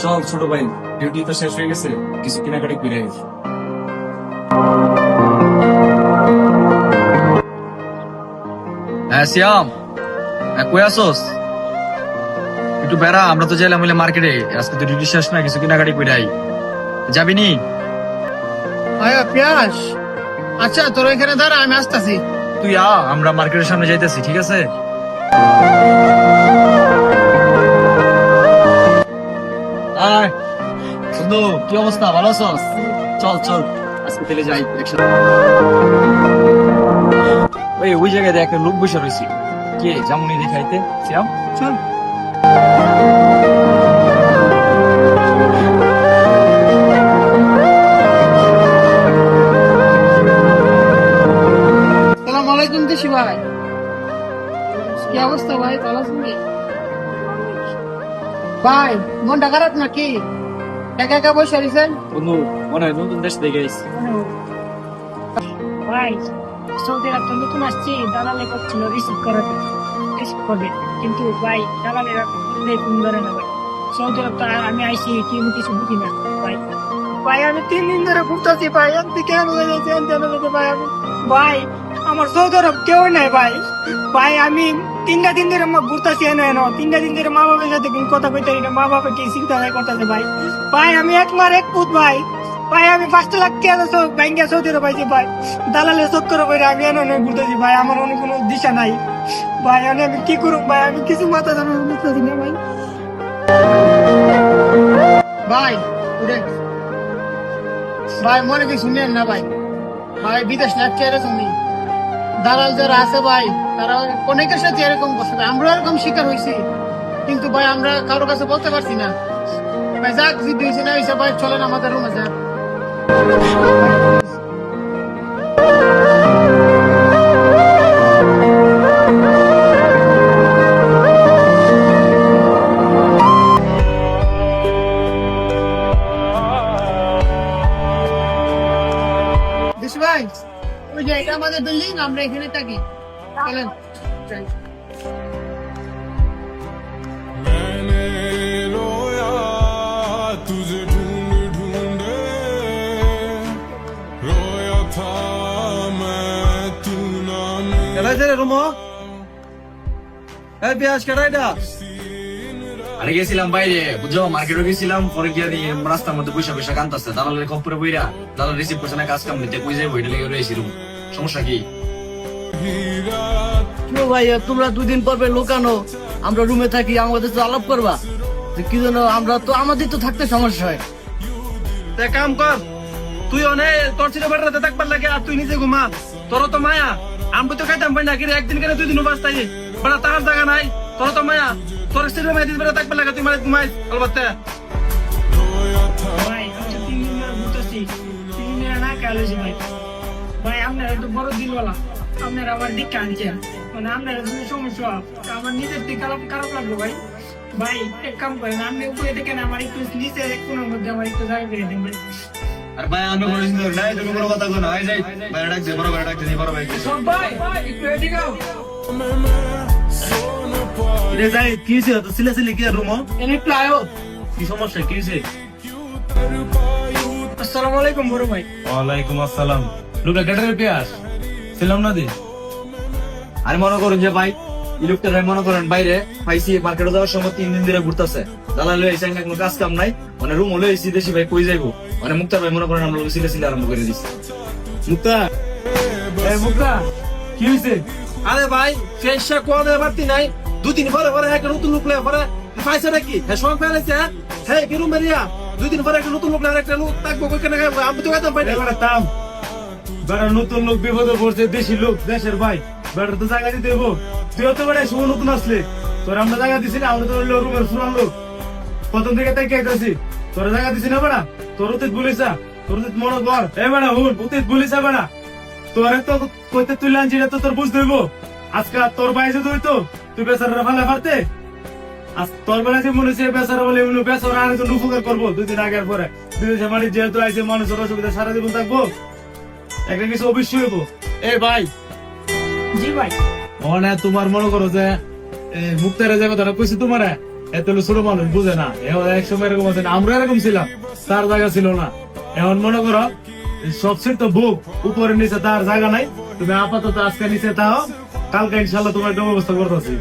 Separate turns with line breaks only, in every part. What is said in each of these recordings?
চল ছোট ভাই, ডিউটি তো শেষ হয়ে গেছে, কিছু কেনাকাটি করে আই।
হ্যাঁ সিয়াম, কই আসোস? একটু বেড়া, আমরা তো চাইলাম হইলে মার্কেটে, আজকে তো ডিউটি শেষ না, কিছু কেনাকাটি করে আই। যাবি নি?
আয়া পিয়াস, আচ্ছা তোর এখানে দাঁড়া, আমি আসতেছি।
তুই আমরা মার্কেটের সামনে যাইতেছি, ঠিক আছে? আয় বন্ধু, কি অবস্থা, ভালো আছোস? চল চল আজকে তেলে যাই একসাথে। ওই জায়গায় দেখ, একটা লোক বসে রয়েছে। কে যেমনই দেখাইতে সিয়াম, চল।
সালাম আলাইকুম দেশি ভাই, কি অবস্থা ভাই, ভালো আছেন কি? ভাই মনটা খারাপ নাকি? একা একা বসে রয়েছেন?
বন্ধু মনে হয় নতুন দেশ দেখে আইছি।
ভাই সৌদি আরব তো নতুন আসছি, দালালে করছিল রিসিভ করবে, কিন্তু ভাই দালালেরা ফোন ধরে না ভাই। সৌদি আরব তো আমি আইসি কি আমি কিছু বুঝি না ভাই। ভাই আমি 3 দিন ধরে ঘুরতেছি ভাই, আমি কেন ভাই আমি ভাই আমার সৌদি আরব কেউ নাই ভাই। ভাই আমি 3টা দিন ধরে ঘুরতেছি এনে 3টা দিন ধরে মা বাবার সাথে কথা কইতে না, মা বাবা কি চিন্তা করতেছে ভাই। ভাই আমি এক মার এক পুত ভাই। ভাই আমি 5 লাখ টাকা ব্যাংকে সৌদি আরব পাইছি ভাই, দালালে চক্কর করে আমি এনে ঘুরতেছি ভাই, আমার অনেক কোনো দিশা নাই ভাই। আমি কি করুম ভাই, আমি কিছু মাথা জানা বুঝতেছি না ভাই।
ভাই উঠে ভাই, মনে কি শুনেন না ভাই, ভাই বিদেশ না চেয়ে তুমি দালাল যারা আছে ভাই, তারা অনেকের সাথে এরকম করছে ভাই, আমরা এরকম শিকার হয়েছি, কিন্তু ভাই আমরা কারোর কাছে বলতে পারছি না ভাই। যাক জিদ্দি হয়েছে না হয়েছে ভাই, চলেন আমাদের রুমে যাক। দেশি ভাই, ওই যে এটা আমাদের বিল্ডিং, আমরা এখানে থাকি, চলেন যাই।
मैंने रोया तुझे ढूंढ ढूंढे, रोया था मैं तू ना मिला।
কেডাই রে রুমো? এই পিয়াস কেডাই দা? আরে গেছিলাম বাইরে, বুঝছো, মার্কেটে গেছিলাম, পরে গিয়ে দিয়ে রাস্তার মধ্যে পয়সা কানতাছে, দালালের খপ্পরে বইরা, দালাল রিসিভ করছে না, কাজ কাম নিতে কই যাইবো, এটা লেগে রয়েছি রুম। সমস্যা কি?
ভাই তোমরা 2 দিন পর লুকানো, আমরা রুমে থাকি, আমাদের তো আলাপ করবা যে কি জন্য, আমরা তো আমাদের তো থাকতে সমস্যা হয়।
তে কাম কর, তুই অনেক তোর ছিল বেড়াতে থাকবার লাগে, আর তুই নিজে ঘুমা, তোর তো মায়া। আমি তো খাইতাম পাই না, কিন্তু একদিন কেন 2 দিন উপাস তাই বেড়া তাহার জায়গা নাই, তোর তো মায়া, তোর স্ত্রী মায়া দিন বেড়া থাকবার লাগে, তুই মানে ঘুমাই অলবাতে।
ভাই আমি 3 দিন ধরে ঘুরতেছি, 3 দিন ধরে না খেয়ালেছি ভাই। ভাই আপনারা একটু বড় দিলওয়ালা, আপনারা আমার দিকে আনছেন, মানে আপনারা যদি সমস্যা আমার নিজের দিকে খারাপ লাগবে ভাই। ভাই এক কাম করেন, আপনি উপরে দেখেন, আমার একটু নিচে কোনোর মধ্যে আমার একটু জায়গা করে দেন ভাই।
আর ভাই আমি কোনো চিন্তা করি নাই, তুমি কোনো কথা কো না, এই যাই বাইরে ডাকছে, বড় বাইরে ডাকছে, বড় ভাই
সব ভাই একটু এদিকে আও।
রে যাই কি হইছে, তো সিলে কি রুমো?
এনে একটু আয়ো।
কি সমস্যা, কি হইছে?
আসসালামু আলাইকুম বড় ভাই।
ওয়ালাইকুম আসসালাম। লোকটা কেটে পিয়াস ছিলাম না দি।
আর মনে করুন যে ভাই এই লোকটা মনে করেন বাইরে পাইছি, মার্কেটে যাওয়ার সময় 3 দিন ধরে ঘুরতেছে, দালাল লয়ে আইছে, কোনো কাজ কাম নাই, মানে রুম হলে এসি দেশি ভাই কই যাইবো, মানে মুক্তার ভাই মনে করেন আমরা সিলে আরম্ভ করে দিছি।
মুক্তা, এই মুক্তা কি হইছে? আরে ভাই ফেসা কোয়াদের বাড়তি নাই, 2 দিন পরে পরে একটা নতুন লোক লয়ে পরে পয়সা নাকি হ্যাঁ সব ফেলেছে। হ্যাঁ কি রুম বেরিয়া 2 দিন পরে একটা নতুন লোক লয়ে একটা লোক থাকবো কই কেন, আমি তো খাইতাম পাই না।
তাম বেড়া নতুন লোক বিপদে পড়ছে, দেশি লোক, দেশের ভাই, বেড়া তো জায়গা দিতে দেবো। তুইও তো বেড়া সময় নতুন আসলে, তোর আমরা জায়গা দিছি না, আমরা তো রুমের পুরান লোক, প্রথম থেকে তাই কেটেছি, তোর জায়গা দিছি না বেড়া, তোর অতীত বলিসা, তোর অতীত মনে কর। এ বেড়া হুন, অতীত বলিসা বেড়া, তোর তো কইতে তুই আনছি, এটা তো তোর বুঝতে হইব। আজকে তোর বাইরে তো হইতো, তুই বেচারা ফালে পারতে, আজ তোর বেলা যে মনে হচ্ছে বেচারা বলে বেচারা আনে তো উপকার করবো। 2 দিন আগের পরে বিদেশে মানে যেহেতু আইছে, মানুষের অসুবিধা সারা জীবন থাকবো, একটা কিছু অবশ্যই হইব। এ ভাই
জি ভাই।
তোমার মনে করো যে মুক্তারে যে কথাটা কইছি তোমার, এত ছোট মানুষ বুঝে না। এখন এক সময় এরকম আছে না, আমরা এরকম ছিলাম, তার জায়গা ছিল না। এখন মনে করো সবচেয়ে তো বুক উপরে নিচে তার জায়গা নাই, তুমি আপাতত আজকে নিচে তাও, কালকে ইনশাল্লাহ তোমার একটা ব্যবস্থা করতেছি।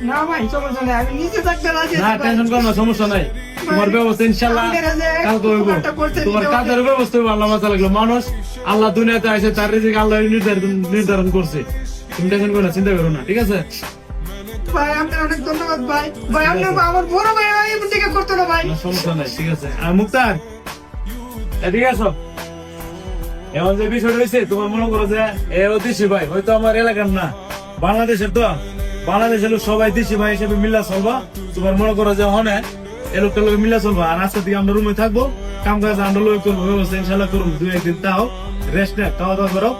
না ভাই সমস্যা নেই, আমি নিচে থাকতে রাজি
না
আছি ভাই।
টেনশন করো না, সমস্যা নাই, তোমার ব্যবস্থা ইনশাল্লাহ কালকে হইব। তোমার কাজের ব্যবস্থা হইব, আল্লাহ মাথা লাগলো। মানুষ আল্লাহ দুনিয়াতে আসে, তার রিজিক আল্লাহ নির্ধারণ করছে, তুমি টেনশন করো না, চিন্তা করো না, ঠিক আছে?
ভাই আপনার অনেক ধন্যবাদ ভাই। ভাই আপনি আমার বড় ভাই এমন দিকে করতো না ভাই।
না, সমস্যা নাই, ঠিক আছে। আর মুক্তার এদিকে আসো। এমন যে বিষয়টা হয়েছে, তোমার মনে করো যে এ দেশি ভাই, হয়তো আমার এলাকার না, বাংলাদেশের তো, বাংলাদেশের লোক সবাই দেশি ভাই হিসেবে মিল্লা চলবা। তোমার মনে করো যে হনে এ লোকটা লোক মিল্লা চলবা। আর আজকে থেকে আমরা রুমে থাকবো, কাম কাজ আমরা লোক করবো, ব্যবস্থা ইনশাল্লাহ করবো। 2-1 দিন তাও রেস্ট নে, খাওয়া দাওয়া করো,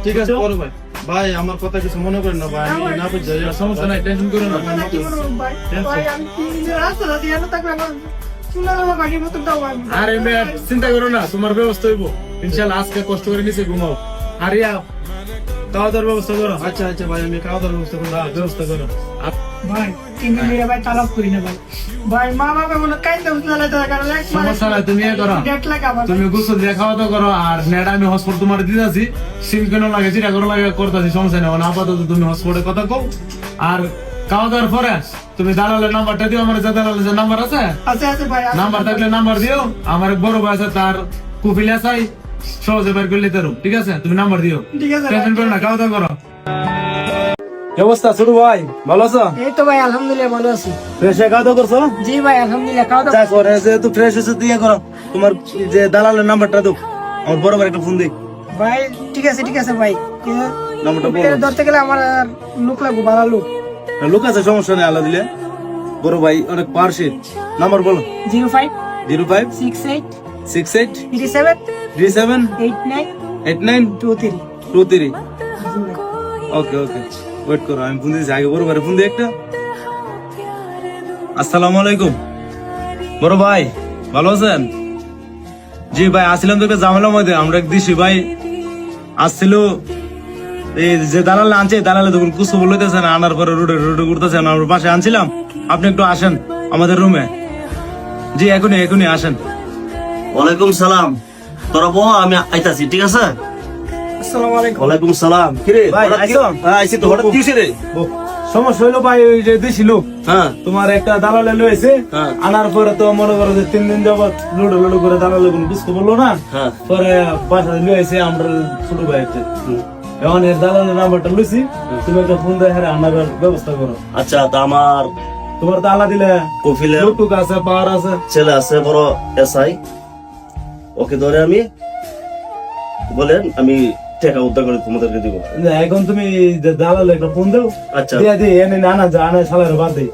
ঠিক আছে?
বড় ভাই, ভাই আমার কথা কিছু মনে করেন না ভাই, আমি না বুঝছি।
সমস্যা নাই, টেনশন করো না।
কথা কি বলবো ভাই? ভাই আমি 3 দিনের রাস্তা রাতি এনে থাকলে আমার চুলার আমার বাড়ির মতো দাও ভাই।
আরে মেয়ে চিন্তা করো না, তোমার ব্যবস্থা হইব ইনশাল্লাহ। আজকে কষ্ট করে নিচে ঘুমাও, আর ইয়া খাওয়া দাওয়ার ব্যবস্থা করো।
আচ্ছা আচ্ছা ভাই, আমি খাওয়া দাওয়ার ব্যবস্থা করবো।
ব্যবস্থা করো।
ভাই 3 দিন ধরে ভাই তালাব করি না ভাই। ভাই মা বাবা মনে কাইতে উঠলে তার কারণে
সমস্যা নাই, তুমি এ করো,
1.5 লাখ আমার।
তুমি গোসল দিয়ে খাওয়া দাওয়া করো। আর নেট আমি হসপিটাল তোমার দিতেছি, সিম কেন লাগে যেটা করো লাগে করতেছি, সমস্যা নেই। মানে আপাতত তুমি হসপিটালে কথা কও। আর খাওয়া দাওয়ার পরে তুমি দালালের নাম্বারটা দিও, আমার যে দালালের যে নাম্বার আছে,
আচ্ছা আচ্ছা ভাই আচ্ছা।
নাম্বার থাকলে নাম্বার দিও। আমার এক বড় ভাই আছে, তার কুফিল আসাই সহজে বের করলে তারও, ঠিক আছে? তুমি নাম্বার দিও,
ঠিক আছে ভাই।
টেনশন করো না, খাওয়া দাওয়া করো। কি অবস্থা ছোট ভাই, ভালো আছো?
এই তো ভাই আলহামদুলিল্লাহ ভালো আছি।
ফ্রেশ খাওয়া দাওয়া করছো?
জি ভাই আলহামদুলিল্লাহ খাওয়া দাওয়া।
যা করে যেহেতু ফ্রেশ হয়েছে দিয়ে করো, তোমার যে দালালের নাম্বারটা দাও, আমার বড় ভাই একটা ফোন দিই।
ভাই ঠিক আছে ভাই।
নাম্বারটা বলো।
ধরতে গেলে আমার আর লোক লাগবে, ভালো লোক।
লোক আছে, সমস্যা নেই, আল্লাহ দিলে। বড় ভাই অনেক পারশিট, নাম্বার বলো।
05
05
68
68
37
37
89
89
23।
23। ওকে ওকে, ওয়েট করো, আমি ফোন দিয়েছি। আগে বড় ভাই ফোন দিই একটা। আসসালামু আলাইকুম বড় ভাই, ভালো আছেন? জি ভাই, আসছিলাম তোকে ঝামেলার মধ্যে। আমরা এক দিশি ভাই আসছিল, এই যে দালালে আনছে, দালালে তখন কুসু বলতেছে না, আনার পরে রোডে ঘুরতেছে না, আমরা পাশে আনছিলাম। আপনি একটু আসেন আমাদের রুমে। জি এখনই আসেন।
ওয়ালাইকুম সালাম, তোরা বহ, আমি আইতাছি, ঠিক আছে?
আসসালামু আলাইকুম।
ওয়ালাইকুম সালাম। কিরে
ভাই,
হঠাৎ কি-
আইছো?
হ্যাঁ, আইছি তো, হঠাৎ কি হইছে রে?
সমস্যা হইলো ভাই, ওই যে দেশি লোক
হ্যাঁ
তোমার একটা দালালে লয়েছে,
হ্যাঁ।
আনার পরে তো মনে করো যে 3 দিন যাবত লুডো করে দালালে কোনো বুঝতে বললো না,
হ্যাঁ।
পরে বাসায় লয়েছে আমরা ছোট ভাই একটা। এখন এর দালালের নাম্বারটা লইছি, তুমি একটা ফোন দিয়ে হ্যাঁ আনার ব্যবস্থা করো।
আচ্ছা, তা আমার
তোমার তো আলা দিলে
কফিলে
লুটুক আছে, পাওয়ার আছে।
ছেলে আছে বড় এসআই, ওকে ধরে আমি বলেন আমি টাকা উদ্ধার করে তোমাদেরকে দিব।
না, এখন তুমি যে দালালে একটা ফোন দাও,
আচ্ছা।
দিয়ে দিই এনে না যা আনা সালারে বাদ দিই।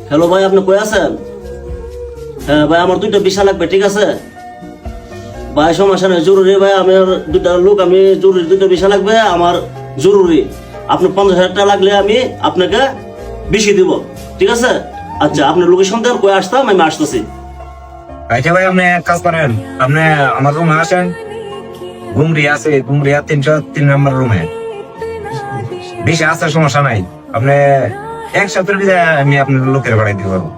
হ্যালো ভাই, আপনি কই আছেন? হ্যাঁ ভাই, আমার 2টা ভিসা লাগবে, ঠিক আছে ভাই? সমস্যা নেই, জরুরি ভাই, আমার 2টা লোক, আমি জরুরি 2টা ভিসা লাগবে আমার, জরুরি। আপনি 50,000 টাকা লাগলে আমি আপনাকে বেশি দিব, ঠিক আছে? আচ্ছা, আপনার লোকেশন দেন, কই আসতাম, আমি আসতেছি।
আচ্ছা ভাই, আপনি এক কাজ করেন, আপনি আমার রুমে আসেন। ঘুমরি আছে, ঘুমরিয়া 303 নম্বর রুমে বেশি আছে, সমস্যা নাই। আপনি এক সপ্তাহের ভিতরে আমি আপনার লোকের বাড়াই দিতে পারবো।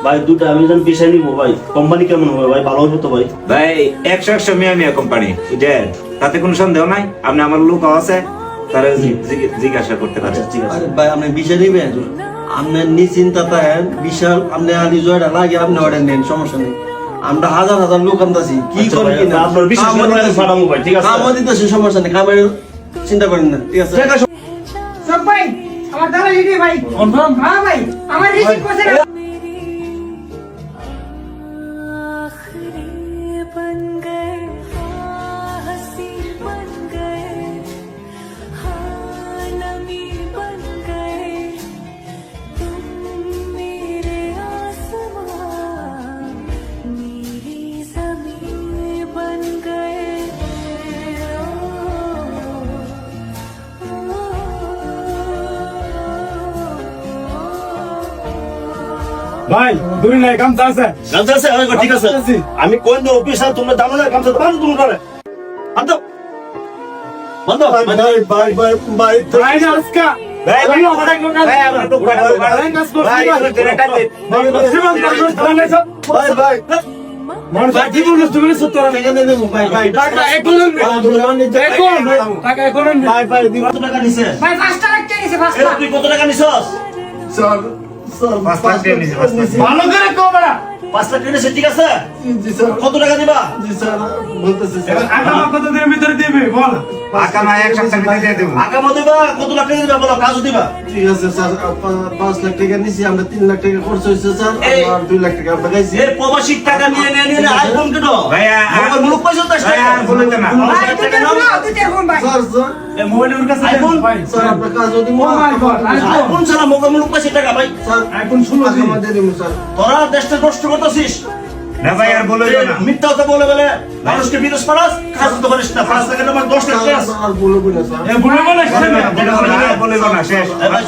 ভাই 2টা আমি যেন ভিসা নিব ভাই, কোম্পানি কেমন হবে ভাই? ভালো হবে তো ভাই?
ভাই 100 মিয়া কোম্পানি, তাতে কোনো সন্দেহ নাই। আপনি আমার লোক আছে, তারা জিজ্ঞাসা করতে পারেন।
আচ্ছা ঠিক আছে।
আরে ভাই আপনি বিষয় নিবেন, আপনি নিশ্চিন্তা থাকেন, বিশাল আপনি আলি জয়টা লাগে, আপনি অর্ডার নেন, সমস্যা নেই। আমরা হাজার হাজার লোক আনতেছি, কি
আচ্ছা
করেন
ভাই,
কিনা
আপনার বিশ্বাস করে আমি পাঠাবো ভাই, ঠিক আছে?
আমার দিতেছি, সমস্যা নেই, খাবার চিন্তা করেন না, ঠিক আছে?
সব ভাই আমার দাদা লিখে ভাই কনফার্ম। হ্যাঁ ভাই আমার রিসিভ করছে না।
ভাই 2 নাই, গামছা আছে।
গামছা আছে? আরে ঠিক আছে, আমি কোন দিন অফিস আর তোমরা দাম না, গামছা তো বান্ধব তোমরা করে বান্ধব বান্ধব
ভাই ভাই ভাই ভাই
ভাই না আজকা
ভাই ভাই ভাই আমরা তো ভাই
ভাই
মানুষ কি বলছিস তুমি সত্য
টাকা দিয়ে দেবো ভাই ভাই
টাকা এখন টাকা এখন
ভাই ভাই দিব
কত টাকা নিছে
ভাই 5 টাকা কে নিছে 5
এ,
টাকা
তুই কত টাকা নিছস
স্যার স্যার
5 লাখ টাকা নিছে, 5 লাখ।
ভালো করে কো বড়া
5 লাখ টাকা নিছে, ঠিক আছে
জি স্যার
কত টাকা দিবা
জি স্যার বলতেছি স্যার
আগামা কত দিনের ভিতরে দিবে বল
টাকা না এক সপ্তাহ ভিতরে দিয়ে দেবো।
আগামা দিবা কত লাখ টাকা দিবা বলো, কাজও দিবা।
ঠিক আছে স্যার 5 লাখ টাকা নিছি আমরা 3 লাখ টাকা খরচ হয়েছে স্যার
এই-
আর 2 লাখ টাকা আমরা গাইছি
এর প্রবাসী টাকা নিয়ে আইফোন কেন
ভাই,
আমার মুলুক পয়সা তো
ভাই, আর বলেন না।
ভাই দুইটা ফোন দুইটা ফোন ভাই
স্যার স্যার
এই মোবাইলের কাছে
আইফোন?
ভাই
স্যার আপনার কাজ যদি
Oh my God,
আইফোন ছাড়া মুলুক পয়সা টাকা ভাই।
স্যার
আইফোন 16 দিন।
আমাদের দিন স্যার
তোরা দেশটা নষ্ট করতেছিস।
না ভাই আর বলে না।
মিথ্যা কথা বলে বলে মানুষকে বিদেশ পাঠাস, কাজ তো পারিস না। 5 লাখের আমার 10 লাখ শেষ।
আর বলবো না স্যার
এ বলে বলে
বলে না, বলে না, শেষ।
এ ভাই,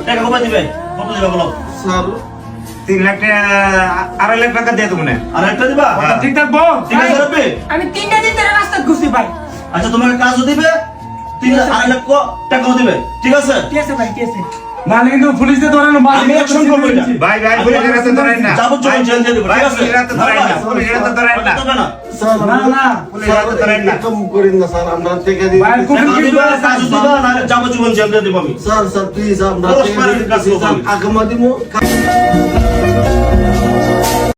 টাকা কবে দিবে? কত দিবে বলো?
স্যার
3 লাখ টাকা 2.5 লাখ টাকা দিয়ে দেবো না।
আর একটা দিবা?
ঠিক থাকবো
ঠিক আছে রাখবে?
আমি 3টা দিন ধরে রাস্তা ঘুরছি ভাই
আচ্ছা তোমাকে কাজও দিবে, 2.5 লাখ টাকাও দিবে, ঠিক আছে?
ঠিক আছে ভাই ঠিক আছে
নালে কিন্তু পুলিশে ধরে না
আমি অ্যাকশন করবো এটা।
ভাই ভাই পুলিশের হাতে ধরেন না।
যাবজ্জীবন জেল দিয়ে দেবো,
ভাই,
ঠিক আছে?
পুলিশের হাতে ধরেন না, পুলিশের হাতে ধরেন না।
হবে না।
স্যার
না না
স্যার এরকম করেন না স্যার আমরা টাকা দিই
ভাই, খুব-
টাকা দিবা, কাজও দিবা, নাহলে যাবজ্জীবন জেল দিয়ে দেবো আমি।
স্যার স্যার প্লিজ আমরা
খরচ
টাকা
পানির কাজ
দিতেছি,
করবো
স্যার
আমি।
আগামা দিমু